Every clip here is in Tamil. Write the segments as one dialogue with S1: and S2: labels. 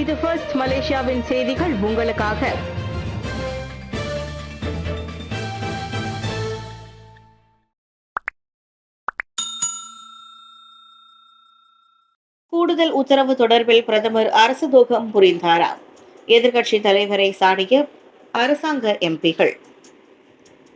S1: இது ஃபர்ஸ்ட் மலேசியாவின் செய்திகள் உங்களுக்காக.
S2: கூடுதல் உத்தரவு தொடர்பில் பிரதமர் அரசு துரோகம் புரிந்தாரா? எதிர்க்கட்சி தலைவரை சாடிய அரசாங்க எம்பிகள்.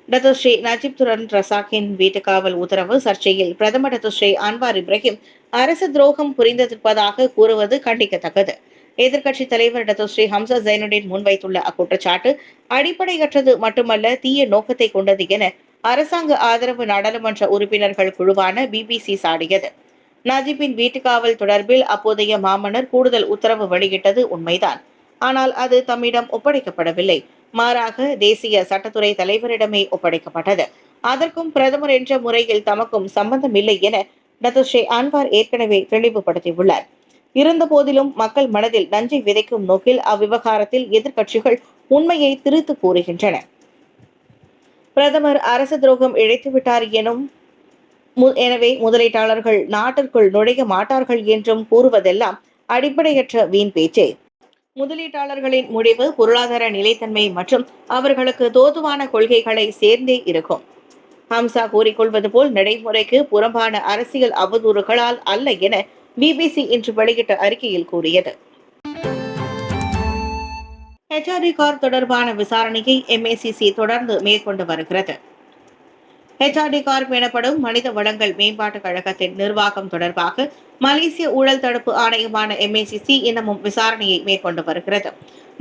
S2: டத்தோஸ்ரீ நஜீப் துரன் ரசாக்கின் வீட்டுக்காவல் உத்தரவு சர்ச்சையில் பிரதமர் டத்தோஸ்ரீ அன்வார் இப்ராஹிம் அரசு துரோகம் புரிந்திருப்பதாக கூறுவது கண்டிக்கத்தக்கது. எதிர்க்கட்சி தலைவர் டத்தோஸ்ரீ ஹம்சா ஜைனுddin முன்வைத்துள்ள அக்குற்றச்சாட்டு அடிப்படையற்றது மட்டுமல்ல, தீய நோக்கத்தை கொண்டது என அரசாங்க ஆதரவு நாடாளுமன்ற உறுப்பினர்கள் குழுவான பிபிசி சாடியது. நஜீப்பின் வீட்டுக்காவல் தொடர்பில் அப்போதைய மாமன்னர் கூடுதல் உத்தரவு வெளியிட்டது உண்மைதான். ஆனால் அது தம்மிடம் ஒப்படைக்கப்படவில்லை. மாறாக தேசிய சட்டத்துறை தலைவரிடமே ஒப்படைக்கப்பட்டது. அதற்கும் பிரதமர் என்ற முறையில் தமக்கும் சம்பந்தமில்லை என டத்தோஸ்ரீ அன்வார் ஏற்கனவே தெளிவுபடுத்தியுள்ளார். இருந்த போதிலும் மக்கள் மனதில் நஞ்சை விதைக்கும் நோக்கில் அவ்விவகாரத்தில் எதிர்க்கட்சிகள் உண்மையை திரித்து கூறுகின்றன. பிரதமர் அரசு துரோகம் இழைத்துவிட்டார் எனவே முதலீட்டாளர்கள் நாட்டிற்குள் நுழைய மாட்டார்கள் என்றும் கூறுவதெல்லாம் அடிப்படையற்ற வீண் பேச்சே. முதலீட்டாளர்களின் முடிவு பொருளாதார நிலைத்தன்மை மற்றும் அவர்களுக்கு தோதுவான கொள்கைகளை சேர்ந்தே இருக்கும். ஹம்சா கூறிக்கொள்வது போல் நடைமுறைக்கு புறம்பான அரசியல் அவதூறுகளால் அல்ல என பிபிசி இன்று வெளியிட்ட அறிக்கையில் கூறியது. ஹெச்ஆர்டி கார் தொடர்பான விசாரணையை MACC தொடர்ந்து மேற்கொண்டு வருகிறது. ஹெச்ஆர்டி கார்ப் எனப்படும் மனித வளங்கள் மேம்பாட்டுக் கழகத்தின் நிர்வாகம் தொடர்பாக மலேசிய ஊழல் தடுப்பு ஆணையமான MACC இன்னமும் விசாரணையை மேற்கொண்டு வருகிறது.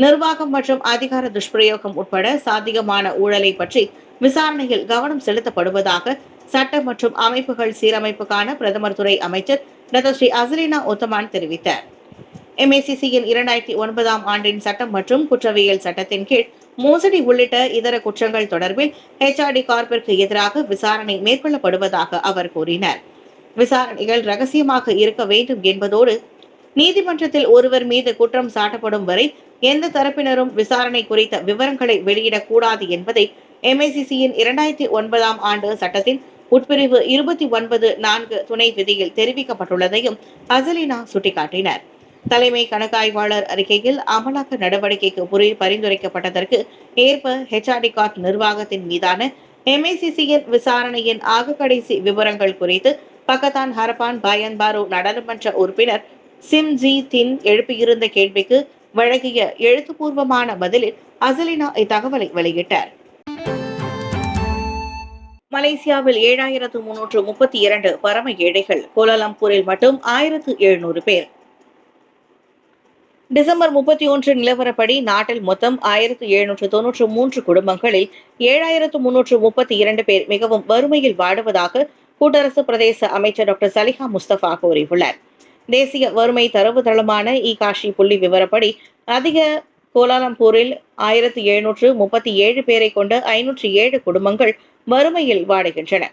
S2: நிர்வாகம் மற்றும் அதிகார துஷ்பிரயோகம் உட்பட சாத்தியமான ஊழலை பற்றி விசாரணையில் கவனம் செலுத்தப்படுவதாக சட்ட மற்றும் அமைப்புகள் சீரமைப்புக்கான பிரதமர் துறை அமைச்சர் டத்தோஸ்ரீ அசலினா ஒத்தமான் தெரிவித்தார். MACCயின் 2009ஆம் ஆண்டின் சட்டம் மற்றும் குற்றவியல் சட்டத்தின் கீழ் மோசடி உள்ளிட்ட இதர குற்றங்கள் தொடர்பில் ஹெச்ஆர்டி கார்ப்பிற்கு எதிராக விசாரணை மேற்கொள்ளப்படுவதாக அவர் கூறினார். விசாரணைகள் ரகசியமாக இருக்க வேண்டும் என்பதோடு நீதிமன்றத்தில் ஒருவர் மீது குற்றம் சாட்டப்படும் வரை எந்த தரப்பினரும் விசாரணை குறித்த விவரங்களை வெளியிடக்கூடாது என்பதை MACCயின் 2009ஆம் ஆண்டு சட்டத்தின் உட்பிரிவு 29(4) துணை விதியில் தெரிவிக்கப்பட்டுள்ளதையும் அசலினா சுட்டிக்காட்டினார். தலைமை கணக்காய்வாளர் அறிக்கையில் அமலாக்க நடவடிக்கைக்கு பரிந்துரைக்கப்பட்டதற்கு ஏற்ப ஹெச்ஆர்டி கார்ப் நிர்வாகத்தின் மீதான MACCயின் விசாரணையின் ஆகக்கடைசி விவரங்கள் குறித்து பக்கத்தான் ஹரப்பான் பயன் பாரு நாடாளுமன்ற உறுப்பினர் சிம்ஜி தின் எழுப்பியிருந்த கேள்விக்கு வழங்கிய எழுத்துப்பூர்வமான பதிலில் அசலினா இத்தகவலை வெளியிட்டார். மலேசியாவில் 7332 பரம ஏழைகள், கோலாலம்பூரில் மட்டும் 1700 பேர். டிசம்பர் 31 நிலவரப்படி நாட்டில் மொத்தம் 1793 குடும்பங்களில் 7332 பேர் மிகவும் வறுமையில் வாடுவதாக கூட்டரசு பிரதேச அமைச்சர் டாக்டர் சலிஹா முஸ்தபா கூறியுள்ளார். தேசிய வறுமை தரவுத்தளமான இகாஷி புள்ளி விவரப்படி அதிக கோலாலம்பூரில் 1737 பேரை கொண்ட 507 குடும்பங்கள் வறுமையில் வாடுகின்றன.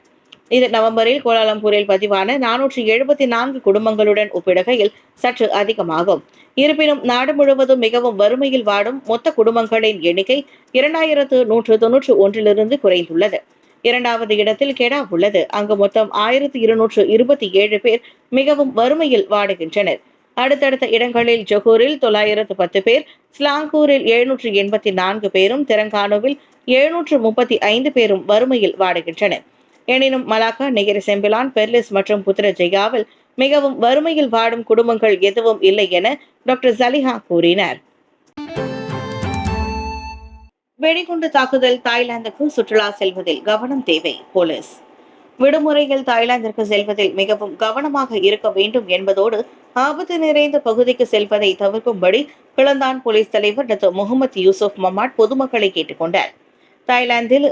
S2: இது நவம்பரில் கோலாலம்பூரில் பதிவான 474 குடும்பங்களுடன் ஒப்பிடுகையில் சற்று அதிகமாகும். இருப்பினும் நாடு முழுவதும் மிகவும் வறுமையில் வாடும் மொத்த குடும்பங்களின் எண்ணிக்கை 2191 குறைந்துள்ளது. இரண்டாவது இடத்தில் கெடா உள்ளது. அங்கு மொத்தம் 1227 பேர் மிகவும் வறுமையில் வாடுகின்றனர். அடுத்தடுத்த இடங்களில் ஜொகூரில் 910 பேர், ஸ்லாங்கூரில் 784 பேரும், தெலங்கானாவில் 735 பேரும் வறுமையில் வாடுகின்றனர். எனினும் மலாக்கா, நெகிரி செம்பிலான், பெர்லிஸ் மற்றும் புத்ரஜெயாவில் மிகவும் வறுமையில் வாடும் குடும்பங்கள் எதுவும் இல்லை என டாக்டர் சலிஹா கூறினார். வெடிகுண்டு தாக்குதல், தாய்லாந்துக்கு சுற்றுலா செல்வதில் கவனம் தேவை. போலீஸ் விடுமுறையில் தாய்லாந்திற்கு செல்வதில் மிகவும் கவனமாக இருக்க வேண்டும் என்பதோடு ஆபத்து நிறைந்த பகுதிக்கு செல்வதை தவிர்க்கும்படி கிளந்தான் போலீஸ் தலைவர் டாக்டர் முகமது யூசுப் மமாட் பொதுமக்களை கேட்டுக்கொண்டார். தாய்லாந்தில்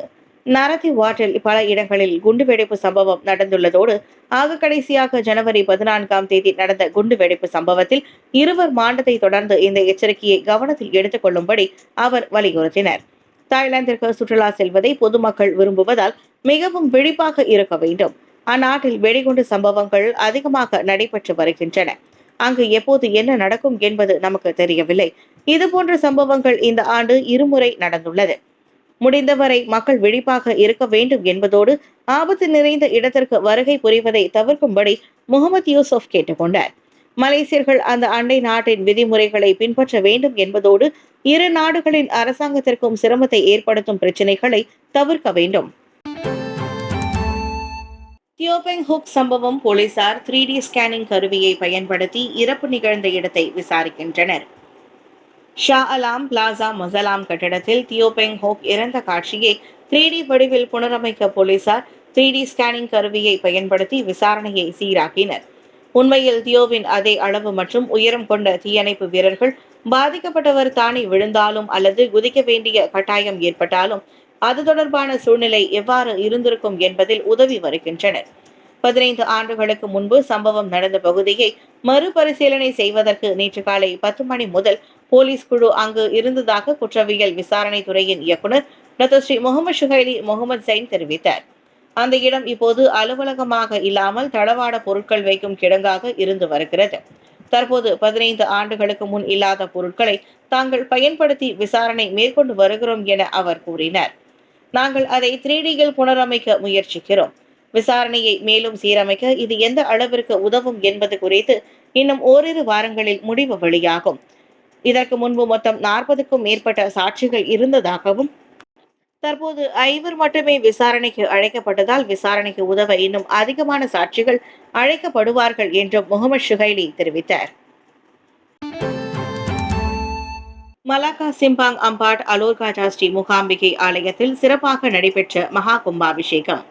S2: நரதி வாட்டில் பல இடங்களில் குண்டுவெடிப்பு சம்பவம் நடந்துள்ளதோடு ஆக கடைசியாக ஜனவரி 14ஆம் தேதி நடந்த குண்டுவெடிப்பு சம்பவத்தில் 2 மாண்டதை தொடர்ந்து இந்த எச்சரிக்கையை கவனத்தில் எடுத்துக் கொள்ளும்படி அவர் வலியுறுத்தினர். தாய்லாந்திற்கு சுற்றுலா செல்வதை பொதுமக்கள் விரும்புவதால் மிகவும் விழிப்பாக இருக்க வேண்டும். அந்நாட்டில் வெடிகுண்டு சம்பவங்கள் அதிகமாக நடைபெற்று வருகின்றன. அங்கு எப்போது என்ன நடக்கும் என்பது நமக்கு தெரியவில்லை. இதுபோன்ற சம்பவங்கள் இந்த ஆண்டு 2 முறை நடந்துள்ளது. முடிந்தவரை மக்கள் விழிப்பாக இருக்க வேண்டும் என்பதோடு ஆபத்து நிறைந்த இடத்திற்கு வருகை புரிவதை தவிர்க்கும்படி முகமது யூசுப் கேட்டுக்கொண்டார். மலேசியர்கள் அந்த அண்டை நாட்டின் விதிமுறைகளை பின்பற்ற வேண்டும் என்பதோடு இரு நாடுகளின் அரசாங்கத்திற்கும் சிரமத்தை ஏற்படுத்தும் பிரச்சினைகளை தவிர்க்க வேண்டும். தியோபெங் ஹுக் சம்பவம் போலீசார் 3D ஸ்கேனிங் கருவியை பயன்படுத்தி இறப்பு நிகழ்ந்த இடத்தை விசாரிக்கின்றனர். ஷா அலாம் பிளாசா மொசலாம் கட்டிடத்தில் தியோபெங் ஹோக் இறந்த காட்சியை 3D வடிவில் புனரமைக்க போலீசார் 3D ஸ்கேனிங் கருவியை பயன்படுத்தி விசாரணையை சீராக்கினர். உண்மையில் தியோவின் அதே அளவு மற்றும் உயரம் கொண்ட தீயணைப்பு வீரர்கள் பாதிக்கப்பட்டவர் தானே விழுந்தாலும் அல்லது குதிக்க வேண்டிய கட்டாயம் ஏற்பட்டாலும் அது தொடர்பான சூழ்நிலை எவ்வாறு இருந்திருக்கும் என்பதில் உதவி வருகின்றனர். 15 ஆண்டுகளுக்கு முன்பு சம்பவம் நடந்த பகுதியை மறுபரிசீலனை செய்வதற்கு நேற்று காலை 10 மணி முதல் போலீஸ் குழு அங்கு இருந்ததாக குற்றவியல் விசாரணை துறையின் இயக்குநர் டாக்டர் ஸ்ரீ முகமது ஷுஹைலி முகமது சைன் தெரிவித்தார். அந்த இடம் இப்போது அலுவலகமாக இல்லாமல் தளவாட பொருட்கள் வைக்கும் கிடங்காக இருந்து வருகிறது. தற்போது 15 ஆண்டுகளுக்கு முன் இல்லாத பொருட்களை தாங்கள் பயன்படுத்தி விசாரணை மேற்கொண்டு வருகிறோம் என அவர் கூறினார். நாங்கள் அதை 3Dயில் புனரமைக்க முயற்சிக்கிறோம். விசாரணையை மேலும் சீரமைக்க இது எந்த அளவிற்கு உதவும் என்பது குறித்து இன்னும் ஓரிரு வாரங்களில் முடிவு வெளியாகும். இதற்கு முன்பு மொத்தம் 40க்கும் மேற்பட்ட சாட்சிகள் இருந்ததாகவும் தற்போது 5 மட்டுமே விசாரணைக்கு அழைக்கப்பட்டதால் விசாரணைக்கு உதவ இன்னும் அதிகமான சாட்சிகள் அழைக்கப்படுவார்கள் என்றும் முகமது ஷுஹைலி தெரிவித்தார். மலாக்கா சிம்பாங் அம்பாட் அலோர்காஜா ஸ்ரீ மூகாம்பிகை ஆலயத்தில் சிறப்பாக நடைபெற்ற மகா கும்பாபிஷேகம்.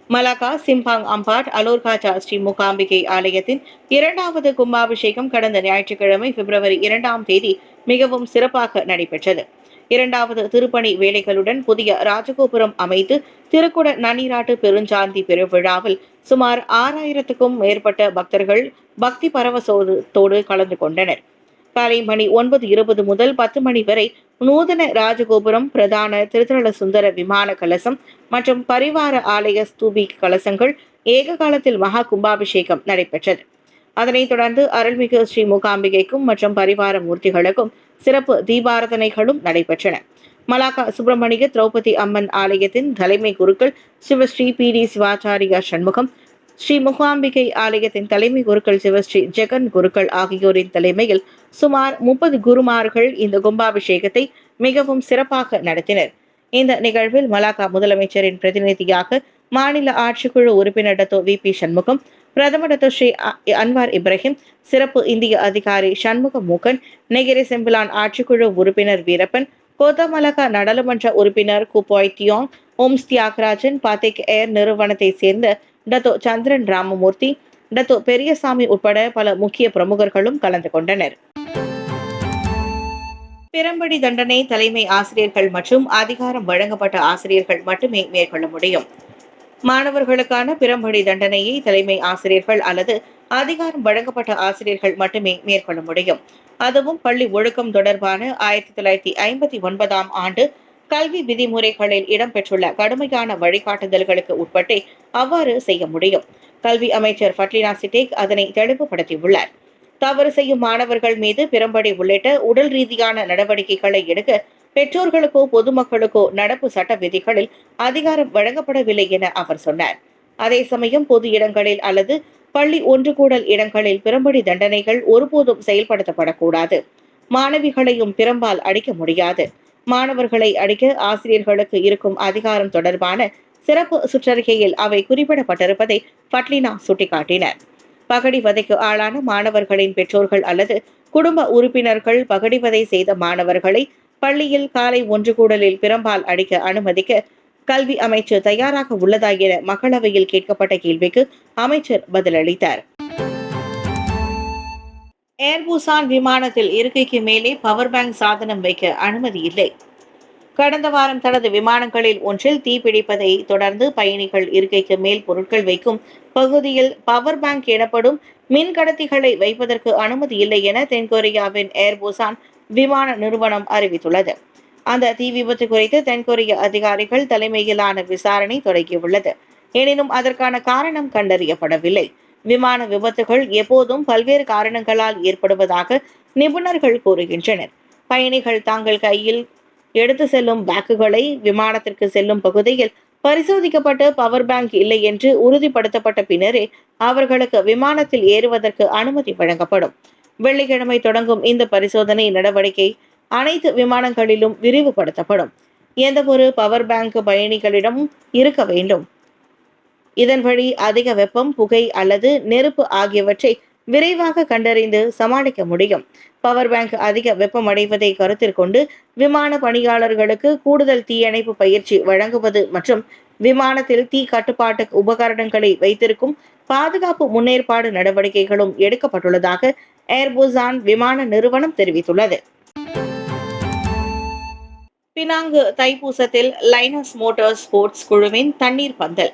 S2: மலாக்கா சிம்பாங் அம்பாட் அலோர்காஜா ஸ்ரீ மூகாம்பிகை ஆலயத்தின் 2வது கும்பாபிஷேகம் கடந்த ஞாயிற்றுக்கிழமை பிப்ரவரி 2ஆம் தேதி மிகவும் சிறப்பாக நடைபெற்றது. 2வது திருப்பணி வேலைகளுடன் புதிய ராஜகோபுரம் அமைத்து திருக்குட நன்னீராட்டு பெருஞ்சாந்தி பெருவிழாவில் சுமார் 6000க்கும் மேற்பட்ட பக்தர்கள் பக்தி பரவசத்தோடு கலந்து கொண்டனர். காலை மணி 9:20 முதல் 10 மணி வரை நூதன ராஜகோபுரம், பிரதான திருத்தல சுந்தர விமான கலசம் மற்றும் பரிவார ஆலய ஸ்தூபி கலசங்கள் ஏக காலத்தில் மகா கும்பாபிஷேகம் நடைபெற்றது. அதனைத் தொடர்ந்து அருள்மிகு ஸ்ரீ மூகாம்பிகைக்கும் மற்றும் பரிவார மூர்த்திகளுக்கும் சிறப்பு தீபாரதனைகளும் நடைபெற்றன. மலாக்கா சுப்பிரமணிய திரௌபதி அம்மன் ஆலயத்தின் தலைமை குருக்கள் சிவஸ்ரீ PD சிவாச்சாரியா சண்முகம், ஸ்ரீ மூகாம்பிகை ஆலயத்தின் தலைமை குருக்கள் சிவஸ்ரீ ஜெகன் குருக்கள் ஆகியோரின் தலைமையில் சுமார் 30 குருமார்கள் இந்த கும்பாபிஷேகத்தை மிகவும் சிறப்பாக நடத்தினர். இந்த நிகழ்வில் மலாக்கா முதலமைச்சரின் பிரதிநிதியாக மாநில ஆட்சிக்குழு உறுப்பினர் டத்தோ VP சண்முகம், பிரதமர் டத்தோ ஸ்ரீ அன்வார் இப்ராஹிம், சிறப்பு இந்திய அதிகாரி சண்முக மூக்கன், நெகிரி செம்பிலான் ஆட்சிக்குழு உறுப்பினர் வீரப்பன், கோத்தமலக்கா நாடாளுமன்ற உறுப்பினர் குபாய் தியோங், ஓம்ஸ் தியாகராஜன், பாத்திக் ஏர் நிறுவனத்தை சேர்ந்த டத்தோ சந்திரன் ராமமூர்த்தி, டத்தோ பெரியசாமி உட்பட பல முக்கிய பிரமுகர்களும் கலந்து கொண்டனர். பிறம்படி தண்டனை தலைமை ஆசிரியர்கள் மற்றும் அதிகாரம் வழங்கப்பட்ட ஆசிரியர்கள் மட்டுமே மேற்கொள்ள முடியும். மாணவர்களுக்கான பிறம்படி தண்டனையை தலைமை ஆசிரியர்கள் அல்லது அதிகாரம் வழங்கப்பட்ட ஆசிரியர்கள் மட்டுமே மேற்கொள்ள முடியும். அதுவும் பள்ளி ஒழுக்கம் தொடர்பான 1959ஆம் ஆண்டு கல்வி விதிமுறைகளில் இடம்பெற்றுள்ள கடுமையான வழிகாட்டுதல்களுக்கு உட்பட்டே அவ்வாறு செய்ய முடியும். கல்வி அமைச்சர் ஃபட்லினா சிட்டேக் அதனை தெளிவுபடுத்தியுள்ளார். தவறு செய்யும் மாணவர்கள் மீது பிறம்படி உள்ளிட்ட உடல் ரீதியான நடவடிக்கைகளை எடுக்க பெற்றோர்களுக்கோ பொதுமக்களுக்கோ நடப்பு சட்ட விதிகளில் அதிகாரம் வழங்கப்படவில்லை என அவர் சொன்னார். அதே சமயம் பொது இடங்களில் அல்லது பள்ளி ஒன்று கூடல் இடங்களில் பிறம்படி தண்டனைகள் ஒருபோதும் செயல்படுத்தப்படக்கூடாது. மாணவிகளையும் பிறம்பால் அடிக்க முடியாது. மாணவர்களை அடிக்க ஆசிரியர்களுக்கு இருக்கும் அதிகாரம் தொடர்பான சிறப்பு சுற்றறிக்கையில் அவை குறிப்பிடப்பட்டிருப்பதை ஃபட்லினா சுட்டிக்காட்டினார். பகடிவதைக்கு ஆளான மாணவர்களின் பெற்றோர்கள் அல்லது குடும்ப உறுப்பினர்கள் பகடிவதை செய்த மாணவர்களை பள்ளியில் காலை ஒன்று கூடலில் பிறம்பால் அடிக்க அனுமதிக்க கல்வி அமைச்சர் தயாராக உள்ளதா என மக்களவையில் கேட்கப்பட்ட கேள்விக்கு அமைச்சர் பதிலளித்தார். ஏர்பூசான் விமானத்தில் இருக்கைக்கு மேலே பவர் பேங்க் சாதனம் வைக்க அனுமதி இல்லை. கடந்த வாரம் தனது விமானங்களில் ஒன்றில் தீப்பிடிப்பதை தொடர்ந்து பயணிகள் இருக்கைக்கு மேல் பொருட்கள் வைக்கும் பகுதியில் பவர் பேங்க் எனப்படும் மின் கடத்திகளை வைப்பதற்கு அனுமதி இல்லை என தென்கொரியாவின் ஏர்பூசான் விமான நிறுவனம் அறிவித்துள்ளது. அந்த தீ விபத்து குறித்து தென்கொரிய அதிகாரிகள் தலைமையிலான விசாரணை தொடங்கியுள்ளது. எனினும் அதற்கான காரணம் கண்டறியப்படவில்லை. விமான விபத்துகள் எப்போதும் பல்வேறு காரணங்களால் ஏற்படுவதாக நிபுணர்கள் கூறுகின்றனர். பயணிகள் தாங்கள் கையில் எடுத்து செல்லும் பேக்குகளை விமானத்திற்கு செல்லும் பகுதியில் பரிசோதிக்கப்பட்டு பவர் பேங்க் இல்லை என்று உறுதிப்படுத்தப்பட்ட பின்னரே அவர்களுக்கு விமானத்தில் ஏறுவதற்கு அனுமதி வழங்கப்படும். வெள்ளிக்கிழமை தொடங்கும் இந்த பரிசோதனை நடவடிக்கை அனைத்து விமானங்களிலும் விரிவுபடுத்தப்படும். எந்தவொரு பவர் பேங்க் பயணிகளிடம் இருக்க வேண்டும். இதன் வழி அதிக வெப்பம், புகை அல்லது நெருப்பு ஆகியவற்றை விரைவாக கண்டறிந்து சமாளிக்க முடியும். பவர் பேங்க் அதிக வெப்பமடைவதை கருத்தில் கொண்டு விமான பணியாளர்களுக்கு கூடுதல் தீயணைப்பு பயிற்சி வழங்குவது மற்றும் விமானத்தில் தீ கட்டுப்பாட்டு உபகரணங்களை வைத்திருக்கும் பாதுகாப்பு முன்னேற்பாடு நடவடிக்கைகளும் எடுக்கப்பட்டுள்ளதாக ஏர்புசான் விமான நிறுவனம் தெரிவித்துள்ளது. பினாங்கு தைப்பூசத்தில் லைனஸ் மோட்டார் ஸ்போர்ட்ஸ் குழுவின் தண்ணீர் பந்தல்.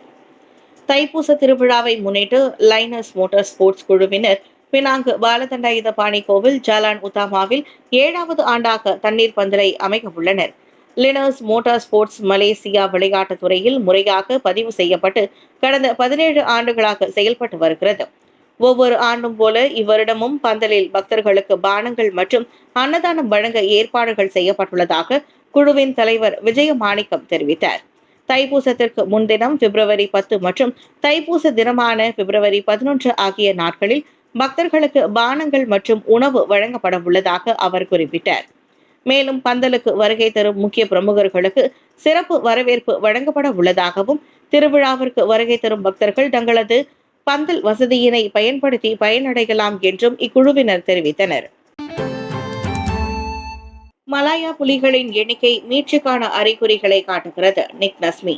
S2: தைப்பூச திருவிழாவை முன்னிட்டு லைனஸ் மோட்டார் ஸ்போர்ட்ஸ் குழுவினர் பினாங்கு பாலதண்டாயுதபாணி கோவில் ஜாலான் உத்தாமாவில் 7வது ஆண்டாக தண்ணீர் பந்தலை அமைக்க உள்ளனர். லினர்ஸ் மோட்டார் ஸ்போர்ட்ஸ் மலேசியா விளையாட்டுத் துறையில் முறையாக பதிவு செய்யப்பட்டு கடந்த 17 ஆண்டுகளாக செயல்பட்டு வருகிறது. ஒவ்வொரு ஆண்டும் போல இவ்வருடமும் பந்தலில் பக்தர்களுக்கு பானங்கள் மற்றும் அன்னதானம் வழங்க ஏற்பாடுகள் செய்யப்பட்டுள்ளதாக குழுவின் தலைவர் விஜயமாணிக்கம் தெரிவித்தார். தைப்பூசத்திற்கு முன்தினம் பிப்ரவரி 10 மற்றும் தைப்பூச தினமான பிப்ரவரி 11 ஆகிய நாட்களில் பக்தர்களுக்கு பானங்கள் மற்றும் உணவு வழங்கப்பட உள்ளதாக அவர் குறிப்பிட்டார். மேலும் பந்தலுக்கு வருகை தரும் முக்கிய பிரமுகர்களுக்கு சிறப்பு வரவேற்பு வழங்கப்பட உள்ளதாகவும் திருவிழாவிற்கு வருகை தரும் பக்தர்கள் தங்களது பந்தல் வசதியினை பயன்படுத்தி பயனடையலாம் என்றும் இக்குழுவினர் தெரிவித்தனர். மலாயா புலிகளின் எண்ணிக்கை மீட்சிக்கான அறிகுறிகளை காட்டுகிறது. நிக் நஸ்மி.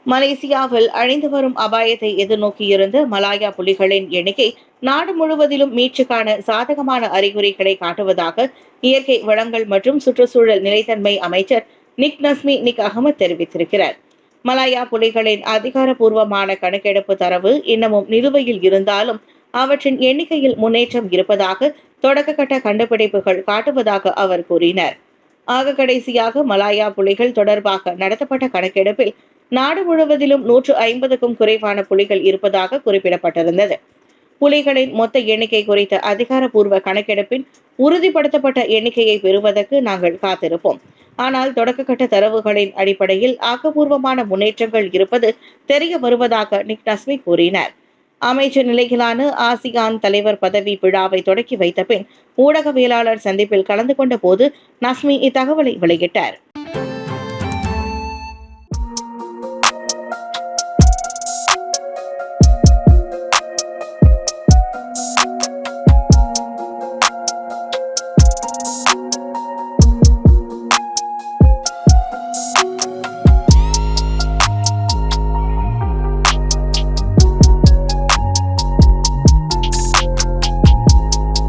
S2: மலேசியாவில் அழிந்து வரும் அபாயத்தை எதிர்நோக்கியிருந்த மலாயா புலிகளின் எண்ணிக்கை நாடு முழுவதிலும் மீட்சிக்கான சாதகமான அறிகுறிகளை காட்டுவதாக இயற்கை வளங்கள் மற்றும் சுற்றுச்சூழல் நிலைத்தன்மை அமைச்சர் நிக் நஸ்மி நிக் அகமது தெரிவித்திருக்கிறார். மலாயா புலிகளின் அதிகாரப்பூர்வமான கணக்கெடுப்பு தரவு இன்னமும் நிலுவையில் இருந்தாலும் அவற்றின் எண்ணிக்கையில் முன்னேற்றம் இருப்பதாக தொடக்கக்கட்ட கண்டுபிடிப்புகள் காட்டுவதாக அவர் கூறினார். ஆக கடைசியாக மலாயா புலிகள் தொடர்பாக நடத்தப்பட்ட கணக்கெடுப்பில் நாடு முழுவதிலும் 150க்கும் குறைவான புலிகள் இருப்பதாக குறிப்பிடப்பட்டிருந்தது. புலிகளின் மொத்த எண்ணிக்கை குறித்த அதிகாரப்பூர்வ கணக்கெடுப்பின் உறுதிப்படுத்தப்பட்ட எண்ணிக்கையை பெறுவதற்கு நாங்கள் காத்திருப்போம். ஆனால் தொடக்கக்கட்ட தரவுகளின் அடிப்படையில் ஆக்கப்பூர்வமான முன்னேற்றங்கள் இருப்பது தெரிய வருவதாக நிக் நஸ்மி கூறினார். அமைச்சர் நிலையிலான ஆசியான் தலைவர் பதவி விழாவை தொடக்கி வைத்த பின் ஊடகவியலாளர் சந்திப்பில் கலந்து கொண்ட போது நஸ்மி இத்தகவலை வெளியிட்டார்.